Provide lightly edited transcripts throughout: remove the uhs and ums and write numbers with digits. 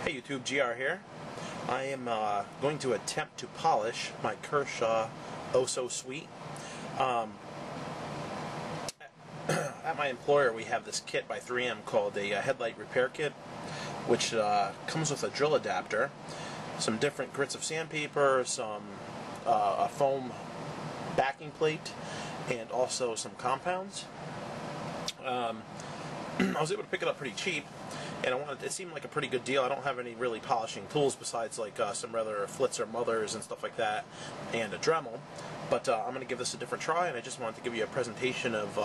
Hey YouTube, GR here. I am going to attempt to polish my Kershaw Oh So Sweet. At my employer we have this kit by 3M called a headlight repair kit, which comes with a drill adapter, some different grits of sandpaper, a foam backing plate, and also some compounds. I was able to pick it up pretty cheap, and it seemed like a pretty good deal. I don't have any really polishing tools besides like some regular flits or mothers and stuff like that, and a Dremel. But I'm going to give this a different try, and I just wanted to give you a presentation of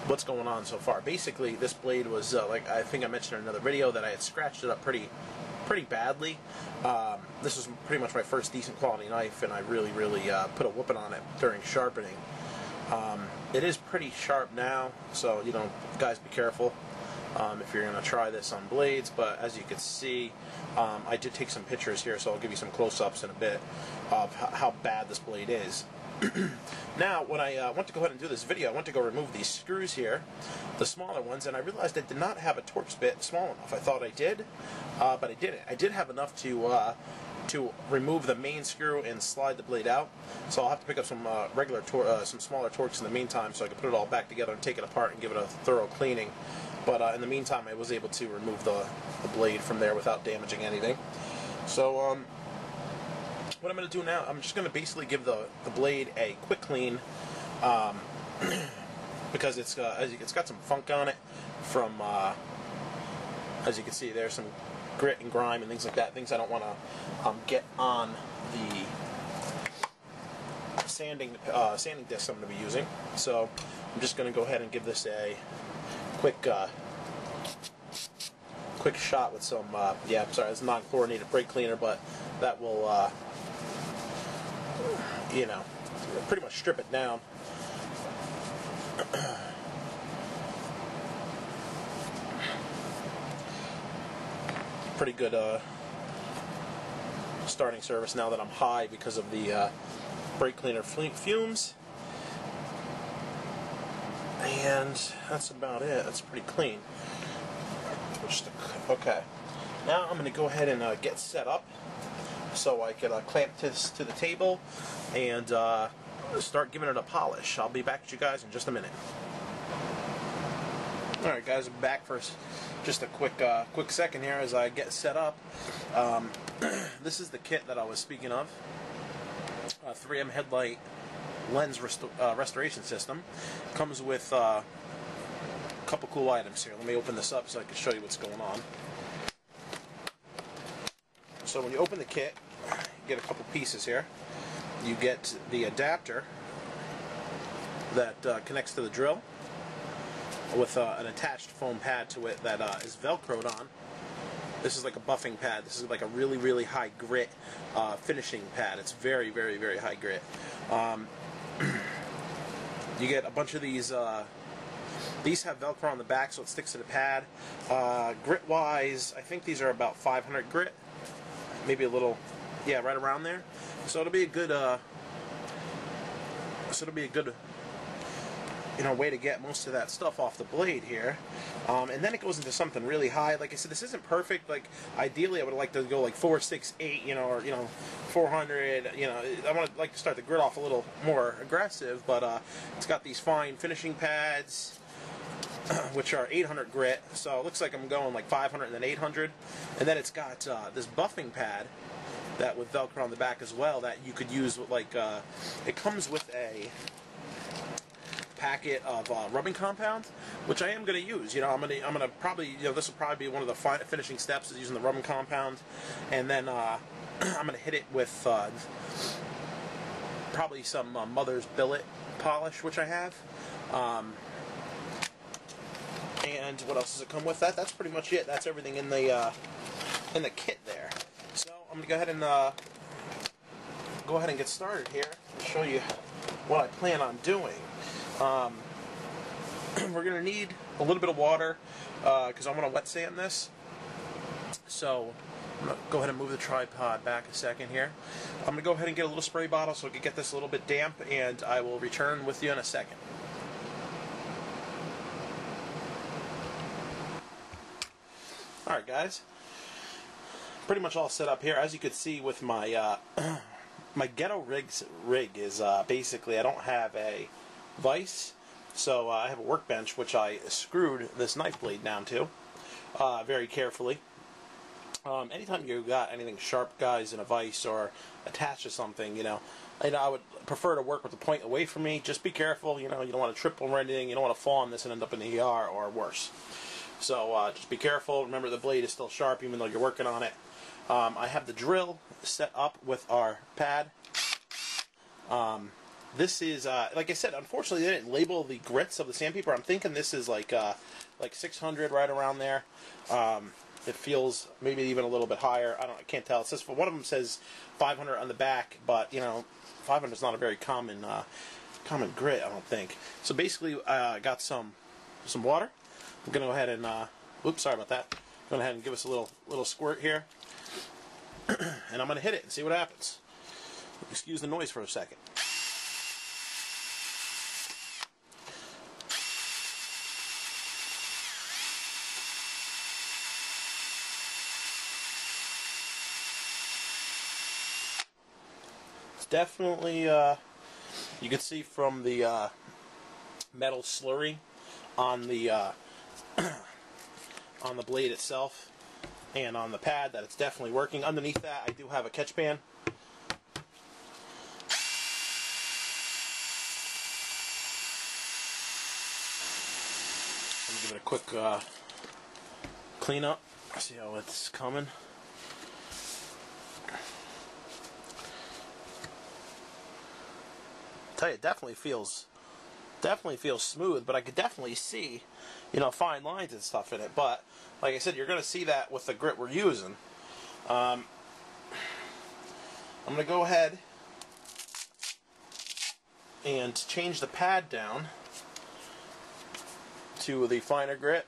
what's going on so far. Basically, this blade was like I think I mentioned in another video that I had scratched it up pretty badly. This was pretty much my first decent quality knife, and I really put a whooping on it during sharpening. It is pretty sharp now, so guys, be careful if you're going to try this on blades. But as you can see, I did take some pictures here, so I'll give you some close-ups in a bit of how bad this blade is. Now, when I went to go ahead and do this video, I went to go remove these screws here, the smaller ones, and I realized I did not have a Torx bit small enough. I thought I did, but I didn't. I did have enough to remove the main screw and slide the blade out. So I'll have to pick up some some smaller Torx in the meantime, so I can put it all back together and take it apart and give it a thorough cleaning. But in the meantime, I was able to remove the blade from there without damaging anything. So what I'm going to do now, I'm just going to basically give the blade a quick clean, because it's got some funk on it from, as you can see, there's some grit and grime and things like that, things I don't want to get on the sanding disc I'm going to be using. So I'm just going to go ahead and give this a quick shot with some yeah, sorry, it's non-chlorinated brake cleaner, but that will pretty much strip it down. Pretty good starting service now that I'm high because of the brake cleaner fumes. And that's about it. That's pretty clean. Okay. Now I'm going to go ahead and get set up so I can clamp this to the table and start giving it a polish. I'll be back with you guys in just a minute. Alright guys, I'm back for just a quick second here as I get set up. This is the kit that I was speaking of. 3M headlight lens restoration system. Comes with a couple cool items here. Let me open this up so I can show you what's going on. So when you open the kit, you get a couple pieces here. You get the adapter that connects to the drill with an attached foam pad to it that is velcroed on. This is like a buffing pad. This is like a really high grit finishing pad. It's very high grit. You get a bunch of these. These have Velcro on the back, so it sticks to the pad. Grit-wise, I think these are about 500 grit, maybe a little, yeah, right around there. So it'll be a good. Way to get most of that stuff off the blade here. And then it goes into something really high. Like I said, this isn't perfect. Like ideally, I would like to go like 468, or 400. I want to like to start the grit off a little more aggressive. But it's got these fine finishing pads, which are 800 grit. So it looks like I'm going like 500 and then 800. And then it's got this buffing pad that with Velcro on the back as well that you could use with like it comes with a packet of rubbing compound, which I am going to use. I'm gonna probably, this will probably be one of the finishing steps is using the rubbing compound, and then I'm going to hit it with probably some Mother's Billet polish, which I have. And what else does it come with? That's pretty much it. That's everything in the kit there. So I'm going to go ahead and get started here and show you what I plan on doing. We're going to need a little bit of water because I want to wet sand this. So I'm going to go ahead and move the tripod back a second here. I'm going to go ahead and get a little spray bottle so I can get this a little bit damp, and I will return with you in a second. Alright guys, pretty much all set up here. As you can see with my my ghetto rig is basically, I don't have a vise, so I have a workbench which I screwed this knife blade down to very carefully. Anytime you got anything sharp, guys, in a vise or attached to something, I would prefer to work with the point away from me. Just be careful, you don't want to trip over anything, you don't want to fall on this and end up in the ER or worse. So just be careful. Remember, the blade is still sharp even though you're working on it. I have the drill set up with our pad. This is, like I said, unfortunately they didn't label the grits of the sandpaper. I'm thinking this is like 600, right around there. It feels maybe even a little bit higher. I can't tell. It says, one of them says 500 on the back, but 500 is not a very common grit, I don't think. So basically, I got some water. I'm gonna go ahead and oops, sorry about that. Go ahead and give us a little squirt here, and I'm gonna hit it and see what happens. Excuse the noise for a second. Definitely, you can see from the metal slurry on the on the blade itself and on the pad that it's definitely working. Underneath that, I do have a catch pan. Let me give it a quick clean up. See how it's coming. Tell you, it definitely feels smooth, but I could definitely see, fine lines and stuff in it. But like I said, you're going to see that with the grit we're using. I'm going to go ahead and change the pad down to the finer grit.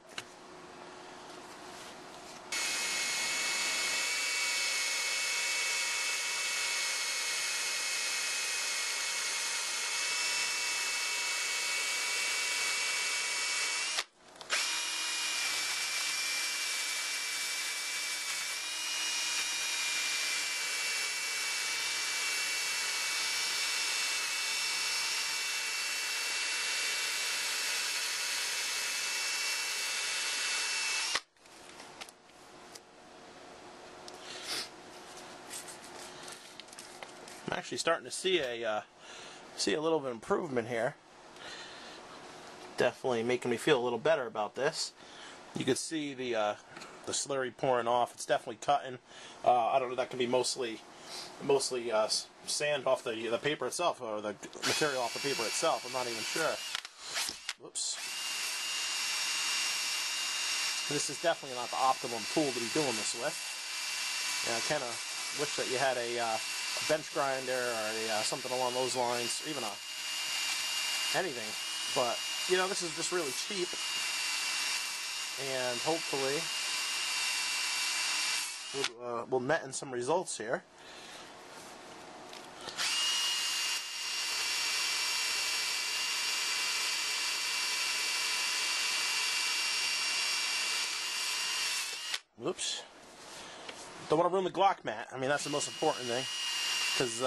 I'm actually starting to see a little bit of improvement here. Definitely making me feel a little better about this. You can see the slurry pouring off. It's definitely cutting. I don't know. That could be mostly sand off the paper itself, or the material off the paper itself. I'm not even sure. Whoops. This is definitely not the optimum tool to be doing this with. I kind of wish that you had a bench grinder or something along those lines, or even anything. But this is just really cheap, and hopefully we'll net in some results here. Whoops. Don't want to ruin the Glock mat. I mean, that's the most important thing. Because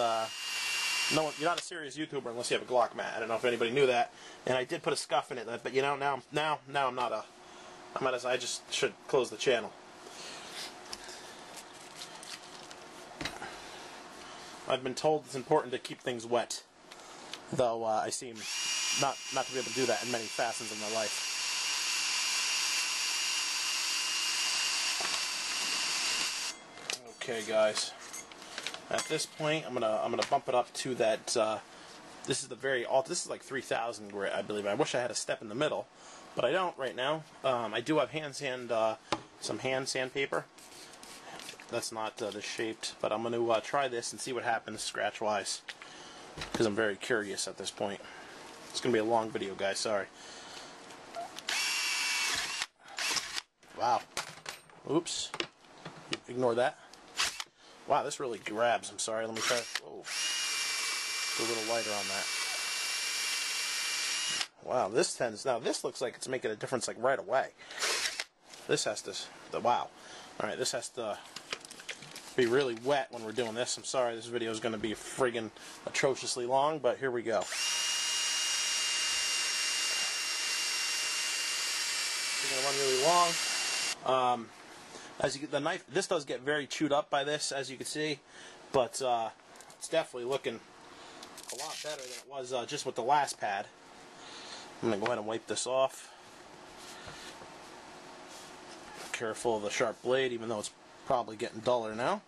you're not a serious YouTuber unless you have a Glock mat. I don't know if anybody knew that. And I did put a scuff in it, but now I'm not I just should close the channel. I've been told it's important to keep things wet, though I seem not to be able to do that in many facets of my life. Okay, guys. At this point, I'm gonna bump it up to that. This is like 3,000 grit, I believe. I wish I had a step in the middle, but I don't right now. I do have some hand sandpaper. That's not this shaped, but I'm gonna try this and see what happens scratch wise, because I'm very curious at this point. It's gonna be a long video, guys. Sorry. Wow. Oops. Ignore that. Wow, this really grabs. I'm sorry. Let me try. Whoa. A little lighter on that. Wow, this looks like it's making a difference like right away. This has to. Wow. All right, this has to be really wet when we're doing this. I'm sorry this video is going to be friggin' atrociously long, but here we go. It's going to run really long. As you get the knife, this does get very chewed up by this, as you can see, but it's definitely looking a lot better than it was just with the last pad. I'm going to go ahead and wipe this off. Careful of the sharp blade, even though it's probably getting duller now.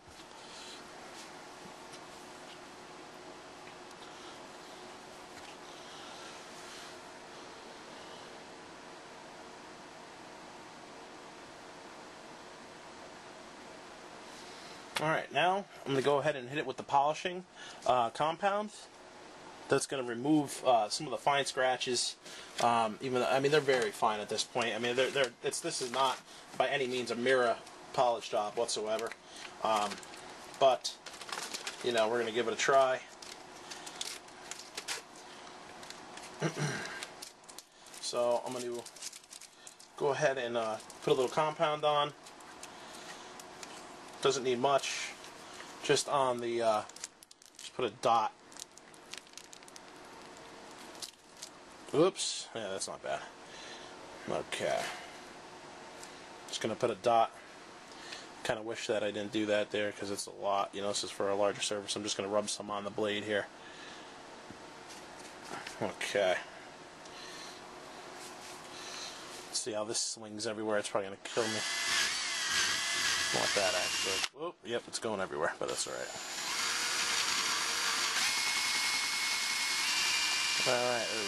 Alright, now I'm going to go ahead and hit it with the polishing compound. That's going to remove some of the fine scratches. Even though, I mean, they're very fine at this point. I mean, this is not by any means a mirror polish job whatsoever. But you know, we're going to give it a try. So I'm going to go ahead and put a little compound on. Doesn't need much. Just on the just put a dot. Oops, yeah, that's not bad. Okay. Just gonna put a dot. Kind of wish that I didn't do that there because it's a lot. You know, this is for a larger surface. I'm just gonna rub some on the blade here. Okay. Let's see how this swings everywhere. It's probably gonna kill me. I want that actually. Oh, yep, it's going everywhere, but that's alright. Alright, there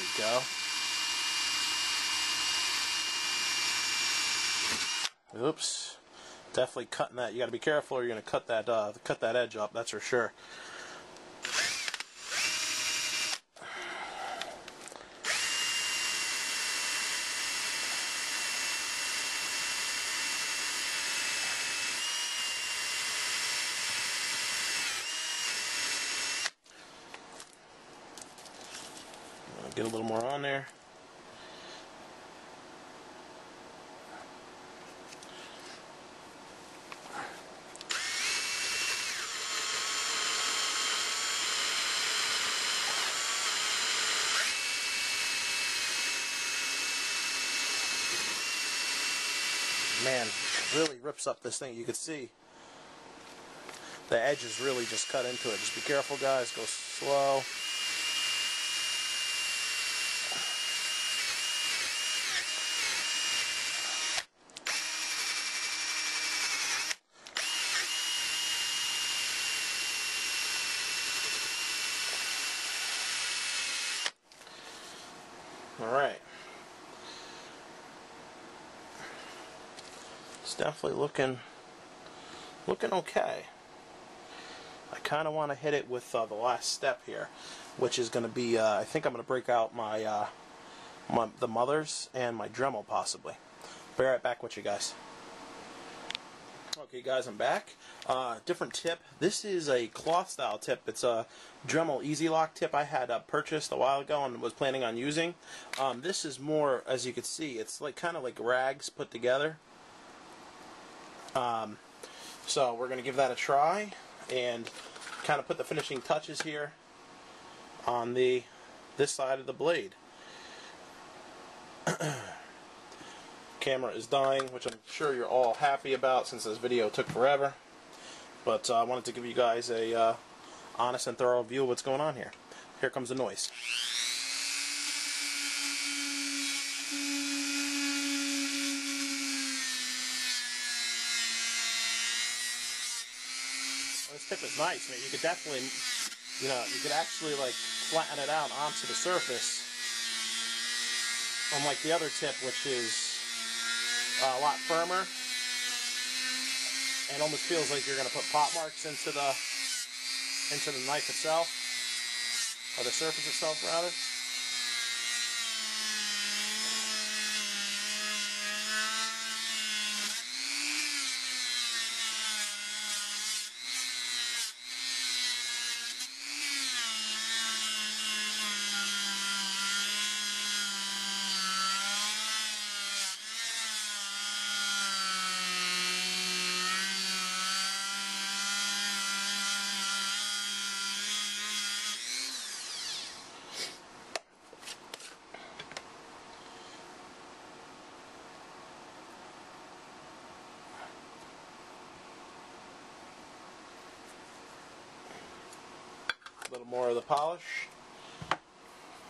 we go. Oops. Definitely cutting that. You gotta be careful or you're gonna cut that edge up, that's for sure. Get a little more on there. Man, it really rips up this thing. You can see the edges really just cut into it. Just be careful, guys. Go slow. Alright. It's definitely looking okay. I kind of want to hit it with the last step here, which is going to be, I think I'm going to break out my, the mothers and my Dremel possibly. Be right back with you guys. Okay guys, I'm back. Different tip. This is a cloth style tip. It's a Dremel Easy Lock tip I had purchased a while ago and was planning on using. This is more, as you can see, it's like kind of like rags put together. So we're going to give that a try and kind of put the finishing touches here on this side of the blade. Camera is dying, which I'm sure you're all happy about since this video took forever. But I wanted to give you guys a honest and thorough view of what's going on here. Here comes the noise. This tip is nice, man. You could definitely, you know, you could actually like flatten it out onto the surface. Unlike the other tip, which is a lot firmer and almost feels like you're going to put pot marks into the knife itself, or the surface itself rather. little more of the polish.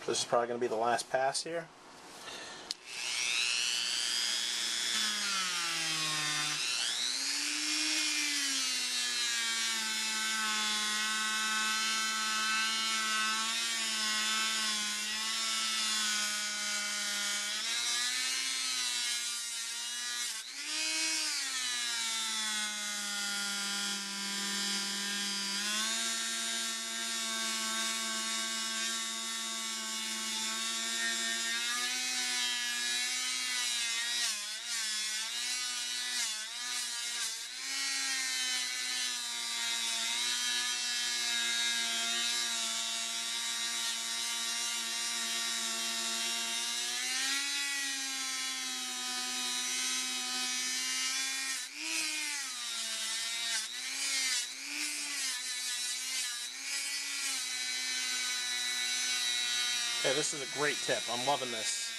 This is probably going to be the last pass here. Okay, this is a great tip. I'm loving this.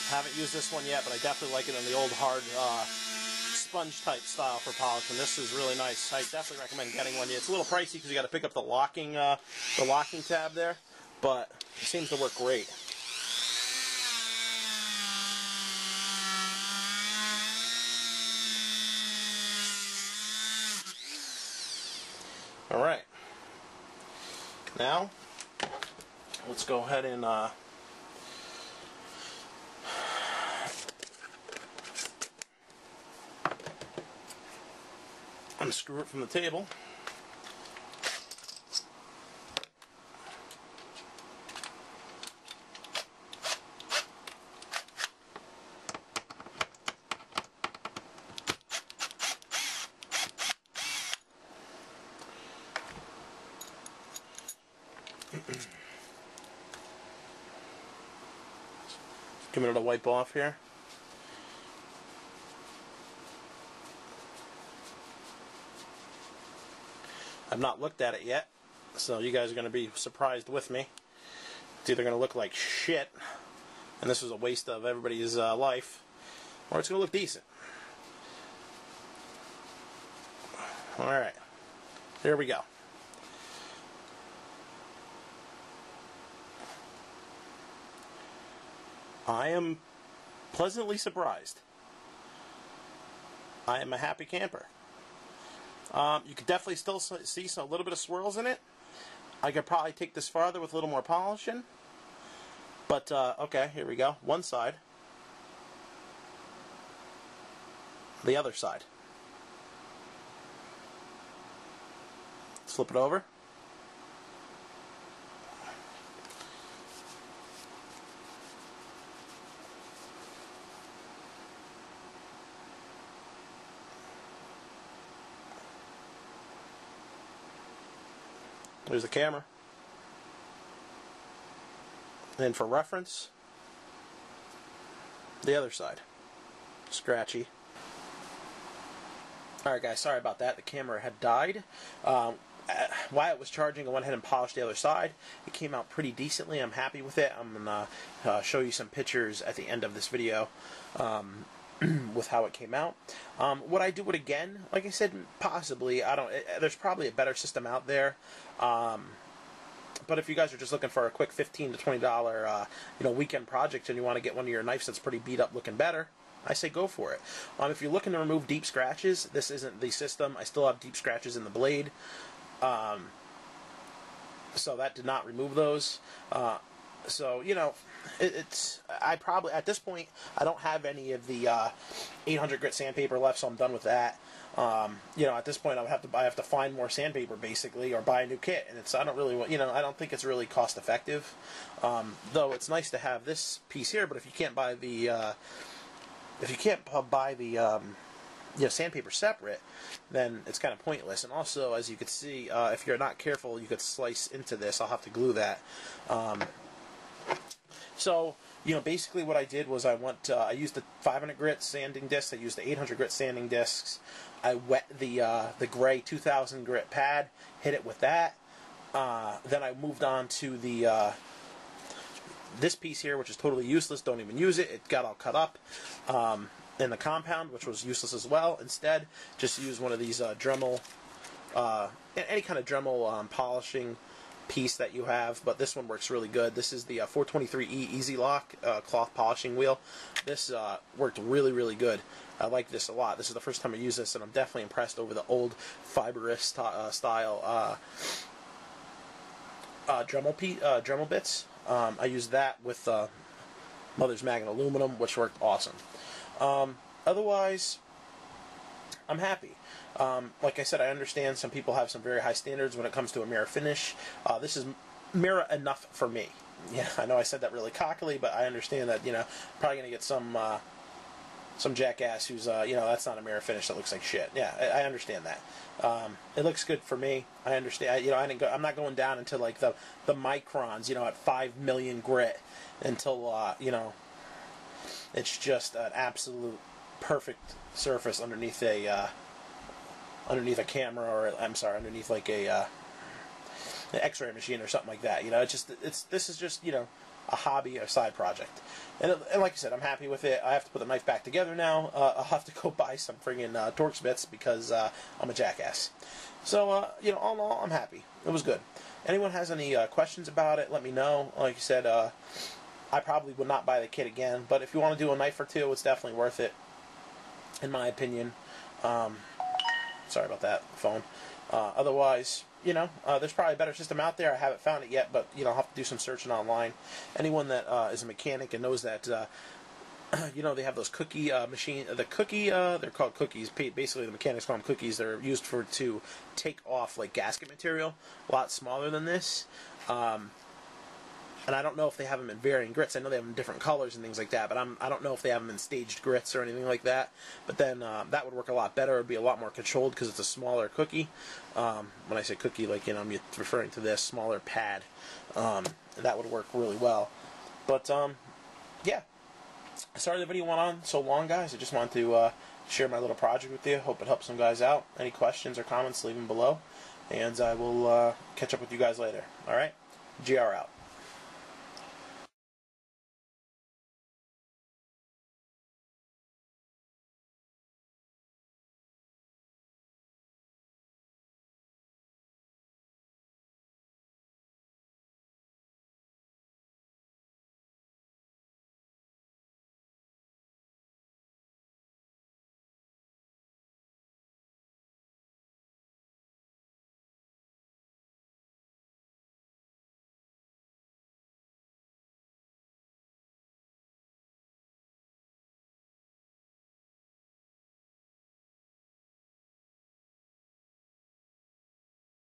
Haven't used this one yet, but I definitely like it in the old hard sponge type style for polishing. This is really nice. I definitely recommend getting one. It's a little pricey because you got to pick up the locking tab there, but it seems to work great. All right. Now, let's go ahead and unscrew it from the table. Giving it a wipe off here. I've not looked at it yet, so you guys are going to be surprised with me. It's either going to look like shit, and this is a waste of everybody's life, or it's going to look decent. Alright, here we go. I am pleasantly surprised. I am a happy camper. You could definitely still see a little bit of swirls in it. I could probably take this farther with a little more polishing. But, okay, here we go. One side. The other side. Let's flip it over. There's the camera. And for reference, the other side. Scratchy. Alright guys, sorry about that. The camera had died. While it was charging, I went ahead and polished the other side. It came out pretty decently. I'm happy with it. I'm going to show you some pictures at the end of this video. With how it came out. Would I do it again? Like I said, possibly. There's probably a better system out there. But if you guys are just looking for a quick $15 to $20 weekend project and you want to get one of your knives that's pretty beat up looking better, I say go for it. If you're looking to remove deep scratches, this isn't the system. I still have deep scratches in the blade. So that did not remove those. So, I probably, at this point, I don't have any of the 800 grit sandpaper left, so I'm done with that. At this point, I have to find more sandpaper, basically, or buy a new kit. And I don't really want, I don't think it's really cost effective. Though it's nice to have this piece here, but if you can't buy the, sandpaper separate, then it's kind of pointless. And also, as you can see, if you're not careful, you could slice into this. I'll have to glue that. So, basically what I did was I used the 500 grit sanding discs, I used the 800 grit sanding discs, I wet the gray 2000 grit pad, hit it with that, then I moved on to this piece here, which is totally useless, don't even use it, it got all cut up, in the compound, which was useless as well. Instead, just use one of these Dremel, any kind of Dremel polishing piece that you have, but this one works really good. This is the 423E Easy Lock cloth polishing wheel. This worked really, really good. I like this a lot. This is the first time I use this, and I'm definitely impressed over the old fibrous style Dremel bits. I used that with Mother's Magnet aluminum, which worked awesome. Otherwise, I'm happy. Like I said, I understand some people have some very high standards when it comes to a mirror finish. This is mirror enough for me. Yeah, I know I said that really cockily, but I understand that, probably going to get some jackass who's, that's not a mirror finish, that looks like shit. Yeah, I understand that. It looks good for me. I understand. I'm not going down into like the microns, at 5 million grit until, it's just an absolute perfect surface underneath a camera, or underneath like an X-ray machine or something like that. This is just a hobby, a side project, and like I said, I'm happy with it. I have to put the knife back together now. I'll have to go buy some friggin' Torx bits because I'm a jackass. So all in all, I'm happy. It was good. Anyone has any questions about it, let me know. Like I said, I probably would not buy the kit again, but if you want to do a knife or two, it's definitely worth it, in my opinion. Sorry about that, phone. Otherwise, there's probably a better system out there. I haven't found it yet, but, I'll have to do some searching online. Anyone that is a mechanic and knows that, they have those cookie they're called cookies. Basically, the mechanics call them cookies. They're used to take off, like, gasket material, a lot smaller than this. And I don't know if they have them in varying grits. I know they have them in different colors and things like that, but I don't know if they have them in staged grits or anything like that. But then that would work a lot better. It would be a lot more controlled because it's a smaller cookie. When I say cookie, like, I'm referring to this smaller pad. That would work really well. But, yeah. Sorry the video went on so long, guys. I just wanted to share my little project with you. Hope it helps some guys out. Any questions or comments, leave them below. And I will catch up with you guys later. All right? GR out.